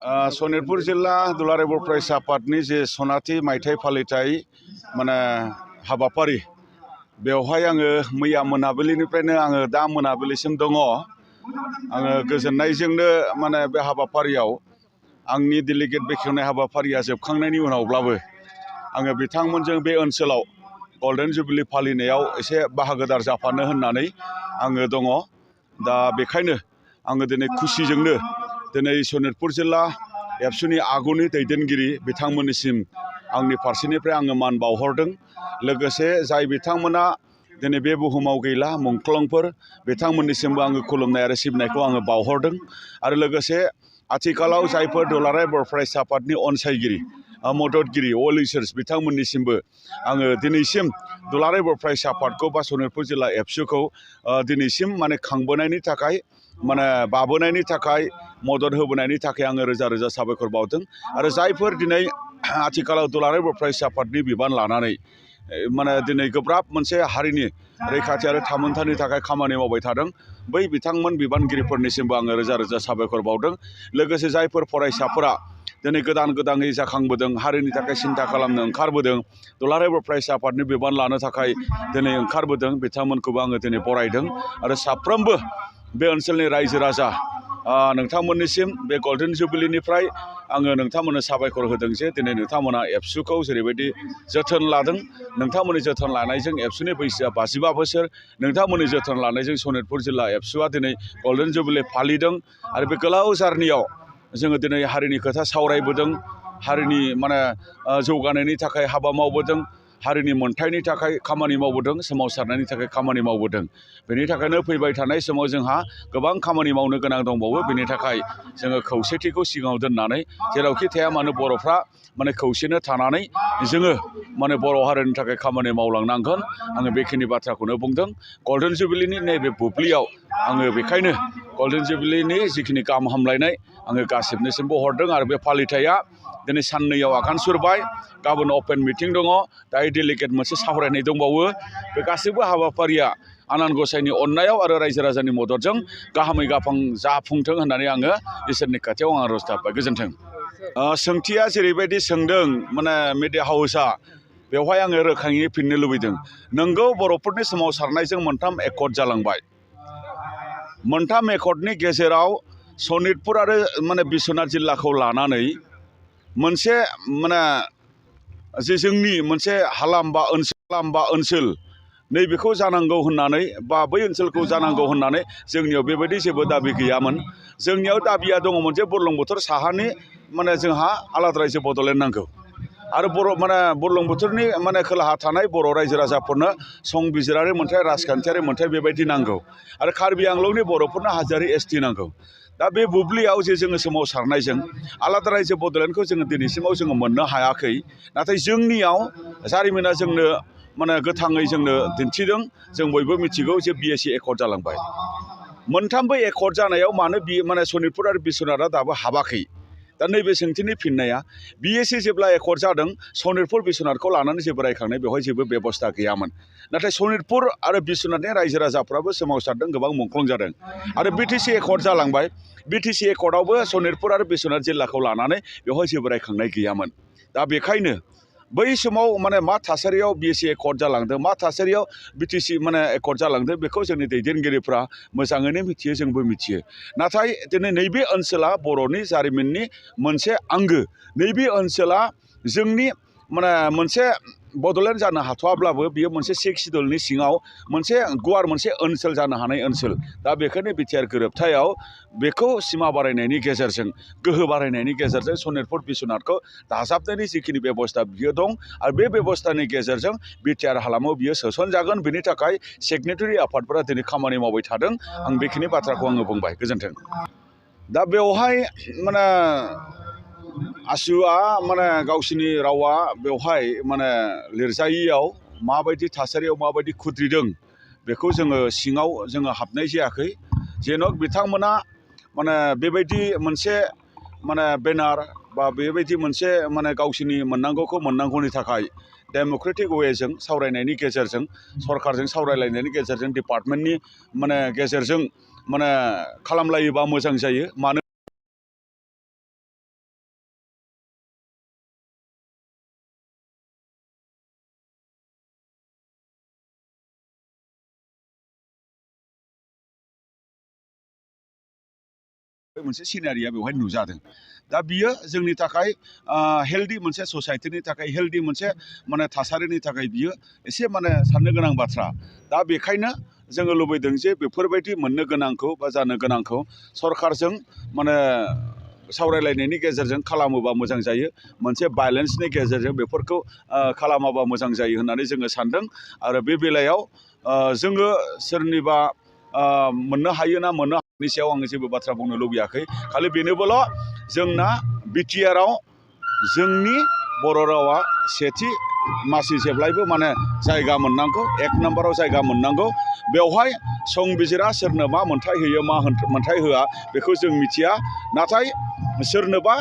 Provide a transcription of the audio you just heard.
सनितपुर जिल्ला दुलाराय बर' फरायसा आफादनि जे सनाथि मायथाइ फालिथाय माने हाबाफारि बेवहाय आङो मैया मोनाबिलिनिफ्रायनो आङो दा मोनाबिलिसिम दङ। आङो गोजोननायजोंनो माने बे हाबाफारियाव आंनि डेलिगेट बेखेवनाय हाबाफारिया जोबखांनायनि उनावब्लाबो आङो बिथांमोनजों बे ओनसोलाव गल्डेन जुबिली फालिनायाव एसे बाहागोदार जाफानो होननानै आङो दङ। दा बेखायनो आङो दिनै खुसिजोंनो दिनै सनितपुर जिल्ला एबसुनि आगुनि दैदेनगिरि बिथांमोननिसिम आंनि फारसेनिफ्राय आङो मान बावहरदों। लोगोसे जाय बिथांमोना दिनै बे बुहुमाव गैला मुंख्लंफोर बिथांमोननिसिमबो आङो खुलुमनाय आरो सिबिनायखौ आङो बावहरदों। आरो लोगोसे आथिखालाव जायफोर दुलाराय बर' फरायसा आफादनि अनसायगिरि मददगिरि अल इसोर्स बिथांमोननिसिमबो आङो दिनैसिम दुलाराय बर' फरायसा आफादखौ बा सनितपुर जिल्ला एबसुखौ दिनैसिम माने खांबोनायनि थाखाय माने बाबोनायनि थाखाय मदद होबोनायनि थाखाय आङो रोजा रोजा साबायखर बावदों। आरो जायफोर दिनै आथिखालाव दुलाराय बर' फरायसा आफादनि बिबान लानानै माने दिनै गोब्राब मोनसे हारिनि रैखाथि आरो थामोनथानि थाखाय खामानि मावबाय थादों, बै बिथांमोन बिबानगिरिफोरनिसिमबो आङो रोजा रोजा साबायखर बावदों। लोगोसे जायफोर फरायसाफोरा दिनै गोदानै जाखांबोदों, हारिनि थाखाय सिन्था खालामनो ओंखारबोदों, दुलाराय बर' फरायसा आफादनि बिबान लानो थाखाय दिनै ओंखारबोदों, बिथांमोनखौबो आङो दिनै बरायदों। आरो साफ्रोमबो बे ओनसोलनि रायजो राजा नोंथांमोननिसिम बे गल्डेन जुबिलीनिफ्राय आङो नोंथांमोननो साबायखर होदों जे दिनै नोंथांमोना एबसुखौ जेरैबायदि जोथोन लादों। नोंथांमोननि जोथोन लानायजों एबसुनि बैसोआ 55 बोसोर, नोंथांमोननि जोथोन लानायजों सनितपुर जिल्ला एबसुआ दिनै गल्डेन जुबिली फालिदों। आरो बे गोलाव जार्नियाव जोङो दिनै हारिनि खोथा सावरायबोदों, हारिनि माने जौगानायनि थाखाय हाबा मावबोदों, हारिनि मोनथायनि थाखाय खामानि मावबोदों, सोमावसारनायनि थाखाय खामानि मावबोदों। बेनि थाखायनो फैबाय थानाय समाव जोंहा गोबां खामानि मावनो गोनां दंबावो। बेनि थाखाय जोङो खौसेथिखौ सिगाङाव दोननानै जेरावखि थाया मानो बर'फ्रा माने खौसेनो थानानै जोङो माने बर' हारिनि थाखाय खामानि मावलांनांगोन। आङो बेखिनि बाथ्राखौनो बुंदों। गल्डेन जुबिलीनि नैबे बुब्लियाव आङो बेखायनो गल्डेन जुबिलीनि जिखिनि गाहाम हामलायनाय आङो गासिबनिसिमबो हरदों। आरो बे फालिथाया दिनै साननैयाव आगान सुरबाय, गाबोन अपेन मिटिं दङ, दायो डेलिगेट मोनसे सावरायनाय दंबावो। बे गासैबो हाबाफारिया आनान गसाइनि अननायाव आरो रायजो राजानि मददजों गाहामै जाफुंथों होननानै आङो इसोरनि खाथियाव आं आर'ज गाबबाय। गोजोन्थों। सोंथिया जेरैबायदि सोंदों माने मिडिया हाउसआ, बेवहाय आङो रोखायै फिननो लुबैदों। नोंगौ, बर'फोरनि सोमावसारनायजों 3 एकर्ड जालांबाय। 3 एकर्डनि गेजेराव सनितपुर आरो माने बिश्वनाथ जिल्लाखौ लानानै मोनसे माने जे जोंनि मोनसे हालाम बा ओनसोल नैबेखौ जानांगौ होननानै बा बै ओनसोलखौ जानांगौ होननानै जोंनियाव बेबायदि जेबो दाबि गैयामोन। जोंनियाव दाबिया दङमोन जे बुरलुंबुथुर साहानि माने जोंहा आलादा रायजो बड'लेण्ड नांगौ। आरो बुरलुंबुथुरनि माने खोलाहा थानाय बर' रायजो राजाफोरनो संबिजिरारि मोनथाय, राजखान्थियारि मोनथाय बेबायदि नांगौ। आरो कार्बि आंलंनि बर'फोरनो हाजोआरि एसटि नांगौ। दा बे बुब्लियाव जे जोङो सोमावसारनायजों आलादा रायजो बड'लेण्डखौ जोङो दिनैसिमाव जोङो मोननो हायाखै। नाथाय जोंनियाव जारिमिना जोंनो माने गोथाङै जोंनो दिन्थिदों। जों बयबो मिथिगौ जे BSc एकर्ड जालांबाय। 3 एकर्ड जानायाव मानो माने सनितपुर आरो बिश्वनाथआ दाबो हाबाखै? दा नैबे सोंथिनि फिननाया, BSc जेब्ला एकर्ड जादों, सनितपुर बिश्वनाथखौ लानानै जेबो रायखांनाय बेवहाय जेबो बेबस्था गैयामोन। नाथाय सनितपुर आरो बिश्वनाथनि रायजो राजाफ्राबो सोमावसारदों, गोबां मुंख्लं जादों। आरो BTC एकर्ड जालांबाय। BTC एकर्डआवबो सनितपुर आरो बिश्वनाथ जिल्लाखौ लानानै बेवहाय जेबो रायखांनाय गैयामोन। दा बेखायनो बै समाव माने मा थासारियाव BSc एकर्ड जालांदों, मा थासारियाव BTC माने एकर्ड जालांदों, बेखौ जोंनि दैदेनगिरिफ्रा मोजाङैनो मिथियो, जोंबो मिथियो। नाथाय दिनै नैबे ओनसोला बर'नि जारिमिननि मोनसे आंगो। नैबे ओनसोला जोंनि माने मोनसे बड'लेण्ड जानो हाथ'वाब्लाबो बियो मोनसे 6 सिडुलनि सिङाव मोनसे गुवार मोनसे ओनसोल जानो हानाय ओनसोल। दा बेखायनो बिटिआर गोरोबथायाव बेखौ सिमा बारायनायनि गेजेरजों, गोहो बारायनायनि गेजेरजों सनितपुर बिश्वनाथखौ दाजाबनायनि जिखिनि बेबस्था बियो दं। आरो बे बेबस्थानि गेजेरजों बिटिआर हालामाव बियो सोसनजागोन। बेनि थाखाय सिगनेटारि आफादफोरा दिनै खामानि मावबाय थादों। आं बेखिनि बाथ्राखौ आङो बुंबाय। गोजोन्थों। दा बेवहाय माने आसुआ माने गावसिनि रावा बेवहाय माने लिरजायियाव माबायदि थासारियाव माबायदि खुद्रिदों बेखौ जोङो सिङाव जोङो हाबनाय जायाखै। जेन' बिथांमोना माने बेबायदि मोनसे माने बेनार बा बेबायदि मोनसे माने गावसिनि मोननांगौखौ मोननांगौनि थाखाय डेम'क्रेटिक वेजों सावरायनायनि गेजेरजों, सरकारजों सावरायलायनायनि गेजेरजों, डिपार्टमेन्टनि माने गेजेरजों माने खालामलायोबा मोजां जायो। मानो मोनसे सिनारिया बेवहाय नुजादों। दा बियो जोंनि थाखाय हेल्दि मोनसे ससाइटिनि थाखाय हेल्दि मोनसे माने थासारिनि थाखाय बियो एसे माने साननो गोनां बाथ्रा। दा बेखायनो जोङो लुबैदों जे बेफोरबायदि मोननो गोनांखौ बा जानो गोनांखौ सरकारजों माने सावरायलायनायनि गेजेरजों खालामोबा मोजां जायो। मोनसे बेलेन्सनि गेजेरजों बेफोरखौ खालामाबा मोजां जायो होननानै जोङो सानदों। आरो बे बेलायाव जोङो सोरनिबा मोननो हायो ना मोननो हायिनि सायाव आङो जेबो बाथ्रा बुंनो लुबैयाखै। खालि बेनोबोल' जोंना बिटिआरआव जोंनि बर' रावा सेथि मासि जेब्लायबो माने जायगा मोननांगौ, 1 नाम्बाराव जायगा मोननांगौ। बेवहाय संबिजिरा सोरनो मा मोन्थाय होयो मा मोन्थाय होआ बेखौ जों मिथिया। नाथाय सोरनोबा